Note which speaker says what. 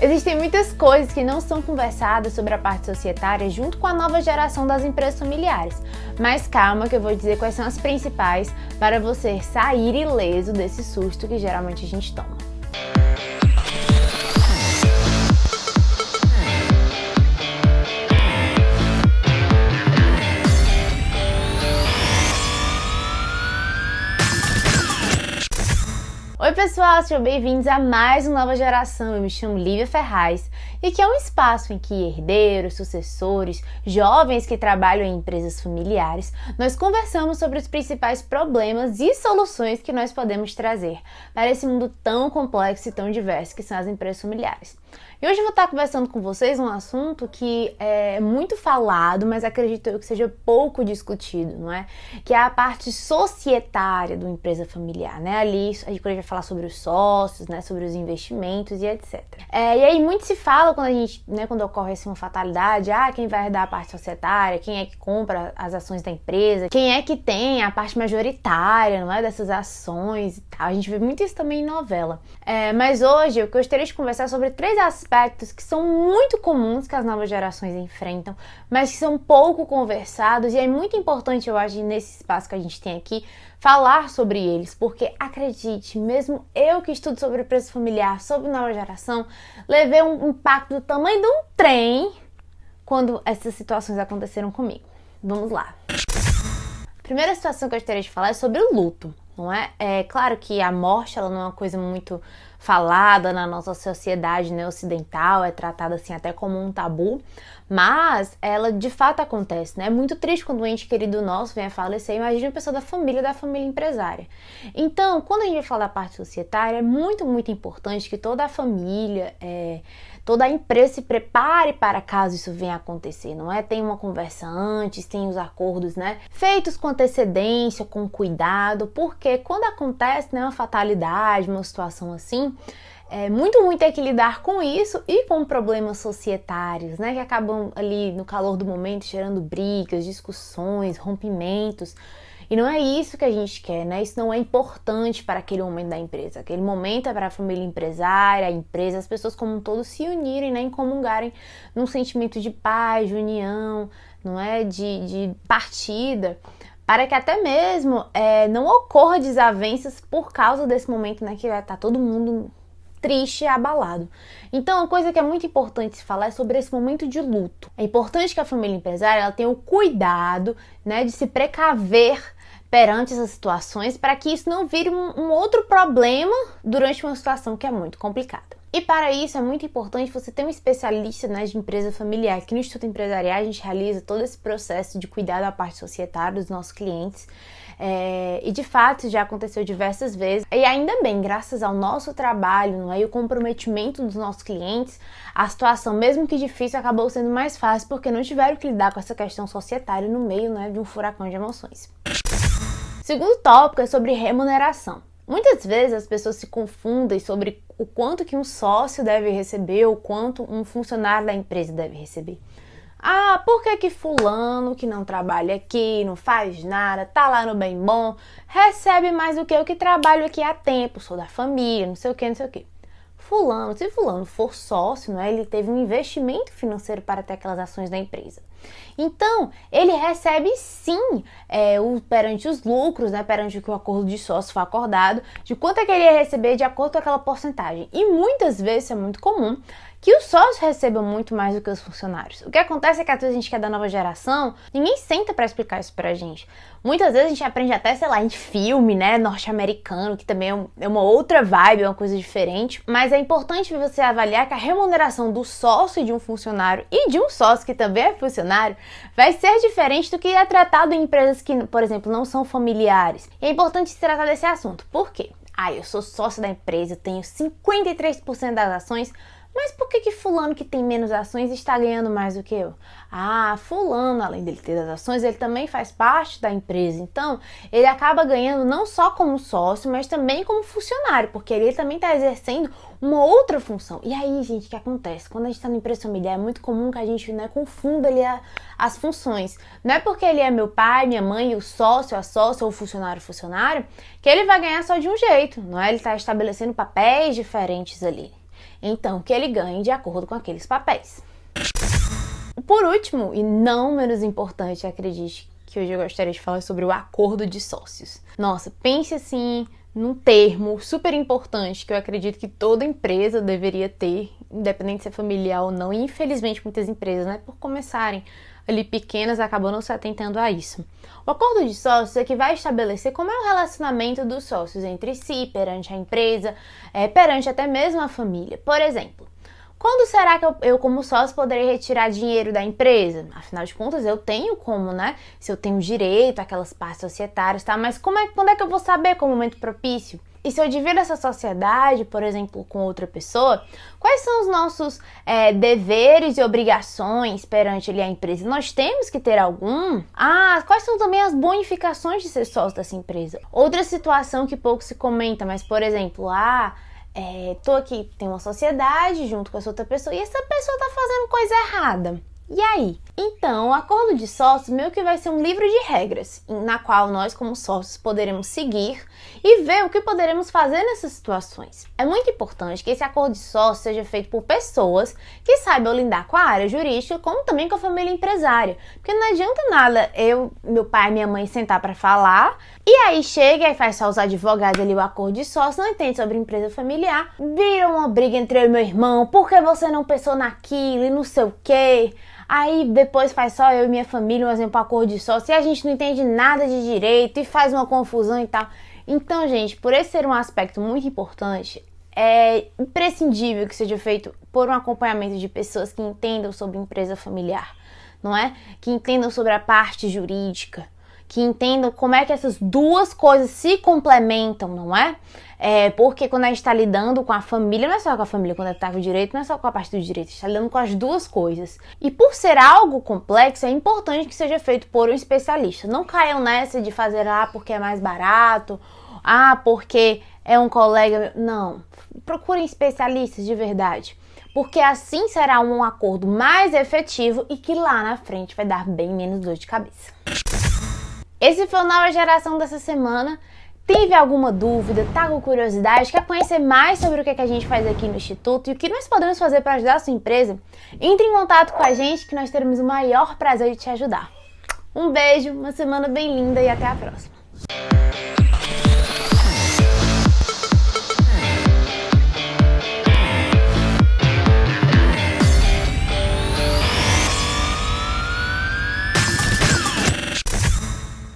Speaker 1: Existem muitas coisas que não são conversadas sobre a parte societária junto com a nova geração das empresas familiares. Mas calma que eu vou dizer quais são as principais para você sair ileso desse susto que geralmente a gente toma. Oi pessoal, sejam bem-vindos a mais uma Nova Geração. Eu me chamo Lívia Ferraz e aqui é um espaço em que herdeiros, sucessores, jovens que trabalham em empresas familiares, nós conversamos sobre os principais problemas e soluções que nós podemos trazer para esse mundo tão complexo e tão diverso que são as empresas familiares. E hoje eu vou estar conversando com vocês um assunto que é muito falado, mas acredito eu que seja pouco discutido, não é? Que é a parte societária do empresa familiar, né? Ali a gente vai falar sobre os sócios, né? Sobre os investimentos e etc. E aí muito se fala quando a gente, né? Quando ocorre assim uma fatalidade, quem vai herdar a parte societária, quem é que compra as ações da empresa, quem é que tem a parte majoritária, não é? Dessas ações e tal. A gente vê muito isso também em novela. Mas hoje eu gostaria de conversar sobre três aspectos que são muito comuns que as novas gerações enfrentam, mas que são pouco conversados, e é muito importante, eu acho, nesse espaço que a gente tem aqui, falar sobre eles, porque acredite, mesmo eu que estudo sobre empresa familiar, sobre nova geração, levei um impacto do tamanho de um trem quando essas situações aconteceram comigo. Vamos lá. A primeira situação que eu gostaria de falar é sobre o luto, não é? É claro que a morte, ela não é uma coisa muito falada na nossa sociedade, né, ocidental, é tratada assim até como um tabu, mas ela de fato acontece, né? É muito triste quando um ente querido nosso vem a falecer. Imagina uma pessoa da família empresária. Então, quando a gente vai falar da parte societária, é muito importante que toda a família, toda a empresa se prepare para caso isso venha a acontecer, não é? Tem uma conversa antes, tem os acordos, né? Feitos com antecedência, com cuidado, porque quando acontece, né, uma fatalidade, uma situação assim, é muito ruim ter que lidar com isso e com problemas societários, né? Que acabam ali no calor do momento gerando brigas, discussões, rompimentos. E não é isso que a gente quer, né? Isso não é importante para aquele momento da empresa. Aquele momento é para a família empresária, a empresa, as pessoas como um todo se unirem, né? Em comungarem num sentimento de paz, de união, não é? De partida, para que até mesmo não ocorra desavenças por causa desse momento, né? Que vai estar todo mundo triste e abalado. Então, uma coisa que é muito importante se falar é sobre esse momento de luto. É importante que a família empresária ela tenha o cuidado, né, de se precaver perante essas situações para que isso não vire um outro problema durante uma situação que é muito complicada. E para isso é muito importante você ter um especialista, né, de empresa familiar. Aqui no Instituto Empresarial a gente realiza todo esse processo de cuidar da parte societária dos nossos clientes. E de fato já aconteceu diversas vezes, e ainda bem, graças ao nosso trabalho, não é? E o comprometimento dos nossos clientes, a situação, mesmo que difícil, acabou sendo mais fácil, porque não tiveram que lidar com essa questão societária no meio, né, de um furacão de emoções. Segundo tópico é sobre remuneração. Muitas vezes as pessoas se confundem sobre o quanto que um sócio deve receber ou quanto um funcionário da empresa deve receber. Por que fulano, que não trabalha aqui, não faz nada, tá lá no bem bom, recebe mais do que eu que trabalho aqui há tempo, sou da família, não sei o que. Se fulano for sócio, né, ele teve um investimento financeiro para ter aquelas ações da empresa. Então, ele recebe sim, perante os lucros, né, perante o que o acordo de sócio for acordado, de quanto é que ele ia receber de acordo com aquela porcentagem. E muitas vezes é muito comum que os sócios recebam muito mais do que os funcionários. O que acontece é que às vezes a gente que é da nova geração, ninguém senta pra explicar isso pra gente. Muitas vezes a gente aprende até, sei lá, em filme, né, norte-americano, que também é uma outra vibe, é uma coisa diferente. Mas é importante você avaliar que a remuneração do sócio e de um funcionário e de um sócio que também é funcionário vai ser diferente do que é tratado em empresas que, por exemplo, não são familiares. E é importante se tratar desse assunto. Por quê? Eu sou sócio da empresa, tenho 53% das ações, mas por que fulano que tem menos ações está ganhando mais do que eu? Fulano, além dele ter as ações, ele também faz parte da empresa. Então, ele acaba ganhando não só como sócio, mas também como funcionário, porque ele também está exercendo uma outra função. E aí, gente, o que acontece? Quando a gente está na empresa familiar, é muito comum que a gente, né, confunda ali as funções. Não é porque ele é meu pai, minha mãe, o sócio, a sócia ou o funcionário, que ele vai ganhar só de um jeito, não é? Ele está estabelecendo papéis diferentes ali. então que ele ganhe de acordo com aqueles papéis. Por último, e não menos importante, acredite que hoje eu gostaria de falar sobre o acordo de sócios. Nossa, pense assim num termo super importante que eu acredito que toda empresa deveria ter, independente de ser familiar ou não, e infelizmente muitas empresas, né, por começarem ali pequenas, acabam não se atentando a isso. O acordo de sócios é que vai estabelecer como é o relacionamento dos sócios entre si, perante a empresa, perante até mesmo a família. Por exemplo, quando será que eu como sócio, poderei retirar dinheiro da empresa? Afinal de contas, eu tenho como, né? Se eu tenho direito àquelas partes societárias, tá? Mas quando é que eu vou saber qual é o momento propício? E se eu divido essa sociedade, por exemplo, com outra pessoa, quais são os nossos deveres e obrigações perante ali a empresa? Nós temos que ter algum? Quais são também as bonificações de ser sócio dessa empresa? Outra situação que pouco se comenta, mas, por exemplo, tô aqui, tem uma sociedade junto com essa outra pessoa e essa pessoa tá fazendo coisa errada. E aí? Então, o acordo de sócios meio que vai ser um livro de regras, na qual nós, como sócios, poderemos seguir e ver o que poderemos fazer nessas situações. É muito importante que esse acordo de sócios seja feito por pessoas que saibam lidar com a área jurídica, como também com a família empresária. Porque não adianta nada meu pai e minha mãe sentar para falar, e aí chega e faz só os advogados ali o acordo de sócios, não entende sobre empresa familiar, vira uma briga entre eu e meu irmão, por que você não pensou naquilo e não sei o quê. Aí depois faz só eu e minha família, um exemplo, acordo de sócio, e a gente não entende nada de direito e faz uma confusão e tal. Então, gente, por esse ser um aspecto muito importante, é imprescindível que seja feito por um acompanhamento de pessoas que entendam sobre empresa familiar, não é? Que entendam sobre a parte jurídica, que entendam como é que essas duas coisas se complementam, não é? Porque quando a gente está lidando com a família, não é só com a família, quando está com o direito, não é só com a parte do direito, a gente está lidando com as duas coisas. E por ser algo complexo, é importante que seja feito por um especialista. Não caiam nessa de fazer, porque é mais barato, porque é um colega. Não, procurem especialistas de verdade. Porque assim será um acordo mais efetivo e que lá na frente vai dar bem menos dor de cabeça. Esse foi o Nova Geração dessa semana. Teve alguma dúvida, tá com curiosidade, quer conhecer mais sobre o que a gente faz aqui no Instituto e o que nós podemos fazer para ajudar a sua empresa? Entre em contato com a gente que nós teremos o maior prazer de te ajudar. Um beijo, uma semana bem linda e até a próxima.